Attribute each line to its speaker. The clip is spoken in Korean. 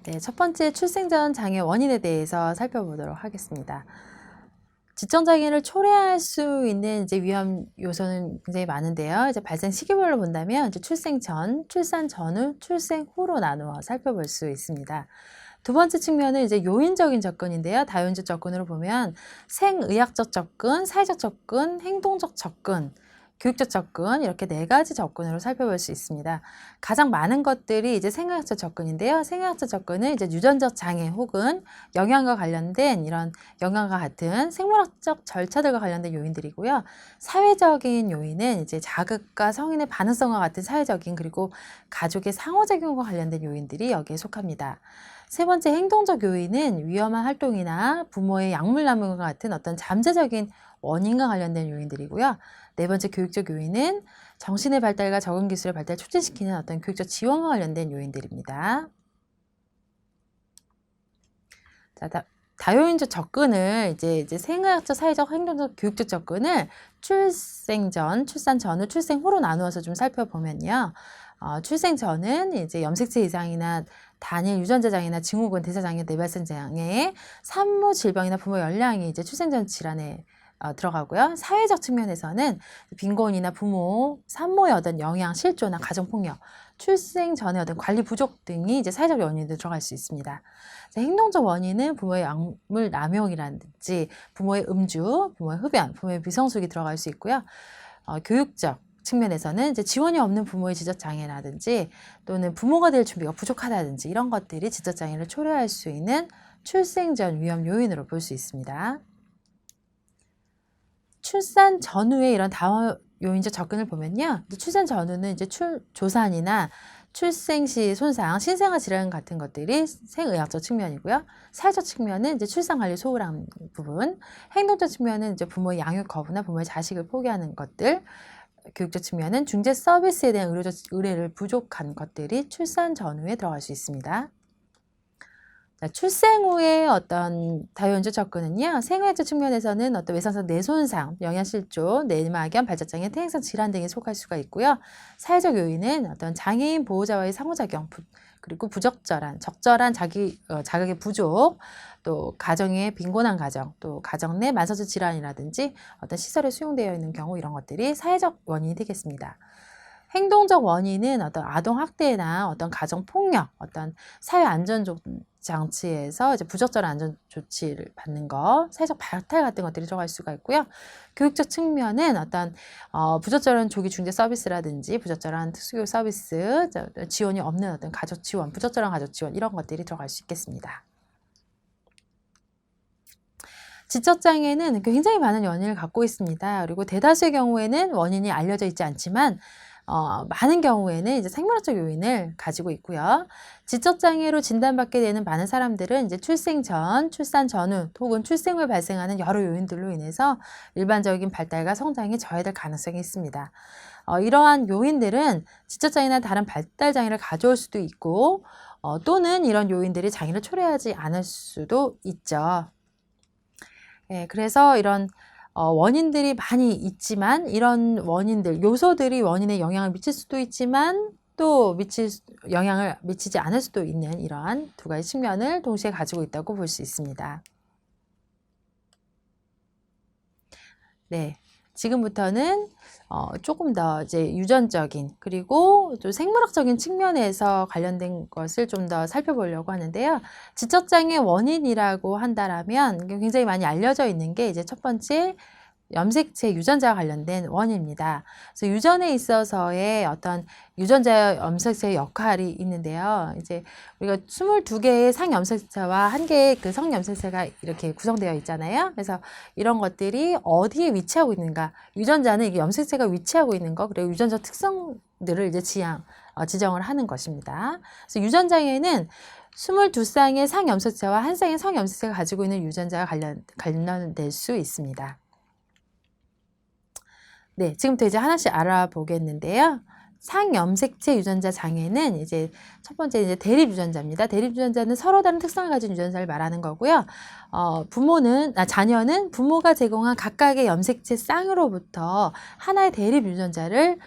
Speaker 1: 네, 첫 번째 출생전 장애 원인에 대해서 살펴보도록 하겠습니다. 지적장애를 초래할 수 있는 이제 위험 요소는 굉장히 많은데요. 이제 발생 시기별로 본다면 이제 출생 전, 출산 전후, 출생 후로 나누어 살펴볼 수 있습니다. 두 번째 측면은 이제 요인적인 접근인데요. 다요인적 접근으로 보면 생의학적 접근, 사회적 접근, 행동적 접근, 교육적 접근 이렇게 네 가지 접근으로 살펴볼 수 있습니다. 가장 많은 것들이 이제 생의학적 접근인데요. 생의학적 접근은 이제 유전적 장애 혹은 영양과 관련된 이런 영양과 같은 생물학적 절차들과 관련된 요인들이고요. 사회적인 요인은 이제 자극과 성인의 반응성과 같은 사회적인 그리고 가족의 상호작용과 관련된 요인들이 여기에 속합니다. 세 번째 행동적 요인은 위험한 활동이나 부모의 약물남용과 같은 어떤 잠재적인 원인과 관련된 요인들이고요. 네 번째 교육적 요인은 정신의 발달과 적응 기술의 발달을 촉진시키는 어떤 교육적 지원과 관련된 요인들입니다. 자, 다요인적 접근을 이제 생의학적, 사회적, 행동적, 교육적 접근을 출생 전, 출산 전후, 출생 후로 나누어서 좀 살펴보면요. 출생 전은 이제 염색체 이상이나 단일 유전자 장애나 증후군, 대사장애, 뇌발생 장애, 산모 질병이나 부모 열량이 이제 출생 전 질환에 들어가고요. 사회적 측면에서는 빈곤이나 부모, 산모의 어떤 영양, 실조나 가정폭력, 출생 전의 어떤 관리 부족 등이 이제 사회적 원인으로 들어갈 수 있습니다. 행동적 원인은 부모의 약물 남용이라든지 부모의 음주, 부모의 흡연, 부모의 비성숙이 들어갈 수 있고요. 교육적 측면에서는 이제 지원이 없는 부모의 지적장애라든지 또는 부모가 될 준비가 부족하다든지 이런 것들이 지적장애를 초래할 수 있는 출생 전 위험 요인으로 볼 수 있습니다. 출산 전후에 이런 다요인적 접근을 보면요. 출산 전후는 이제 조산이나 출생 시 손상, 신생아 질환 같은 것들이 생의학적 측면이고요. 사회적 측면은 이제 출산 관리 소홀한 부분, 행동적 측면은 이제 부모의 양육 거부나 부모의 자식을 포기하는 것들, 교육적 측면은 중재 서비스에 대한 의뢰를 부족한 것들이 출산 전후에 들어갈 수 있습니다. 출생 후의 어떤 다요인적 접근은요, 생활적 측면에서는 어떤 외상성 뇌손상, 영양실조, 뇌막염, 발작장애, 퇴행성 질환 등에 속할 수가 있고요. 사회적 요인은 어떤 장애인 보호자와의 상호작용, 그리고 적절한 자극의 부족, 또 가정의 빈곤한 가정, 또 가정 내 만성적 질환이라든지 어떤 시설에 수용되어 있는 경우 이런 것들이 사회적 원인이 되겠습니다. 행동적 원인은 어떤 아동 학대나 어떤 가정 폭력, 어떤 사회 안전 장치에서 이제 부적절한 안전 조치를 받는 거, 사회적 발탈 같은 것들이 들어갈 수가 있고요. 교육적 측면은 어떤 부적절한 조기 중재 서비스라든지 부적절한 특수교육 서비스, 지원이 없는 어떤 가족 지원, 부적절한 가족 지원 이런 것들이 들어갈 수 있겠습니다. 지적장애는 굉장히 많은 원인을 갖고 있습니다. 그리고 대다수의 경우에는 원인이 알려져 있지 않지만 많은 경우에는 이제 생물학적 요인을 가지고 있고요. 지적장애로 진단받게 되는 많은 사람들은 이제 출생 전, 출산 전후 혹은 출생 후에 발생하는 여러 요인들로 인해서 일반적인 발달과 성장이 저해될 가능성이 있습니다. 이러한 요인들은 지적장애나 다른 발달장애를 가져올 수도 있고 또는 이런 요인들이 장애를 초래하지 않을 수도 있죠. 예, 그래서 이런 원인들이 많이 있지만 이런 원인들, 요소들이 원인에 영향을 미칠 수도 있지만 또 영향을 미치지 않을 수도 있는 이러한 두 가지 측면을 동시에 가지고 있다고 볼 수 있습니다. 네. 지금부터는 조금 더 이제 유전적인 그리고 또 생물학적인 측면에서 관련된 것을 좀 더 살펴보려고 하는데요. 지적장애 원인이라고 한다라면 굉장히 많이 알려져 있는 게 이제 첫 번째 염색체 유전자와 관련된 원인입니다. 그래서 유전에 있어서의 어떤 유전자 염색체의 역할이 있는데요. 이제 우리가 22개의 상염색체와 1개의 그 성염색체가 이렇게 구성되어 있잖아요. 그래서 이런 것들이 어디에 위치하고 있는가, 유전자는 이게 염색체가 위치하고 있는 거, 그리고 유전자 특성들을 이제 지정을 하는 것입니다. 그래서 유전장애는 22쌍의 상염색체와 1쌍의 성염색체가 가지고 있는 유전자가 관련될 수 있습니다. 네, 지금부터 이제 하나씩 알아보겠는데요. 상염색체 유전자 장애는 이제 첫 번째 이제 대립 유전자입니다. 대립 유전자는 서로 다른 특성을 가진 유전자를 말하는 거고요. 자녀는 부모가 제공한 각각의 염색체 쌍으로부터 하나의 대립 유전자를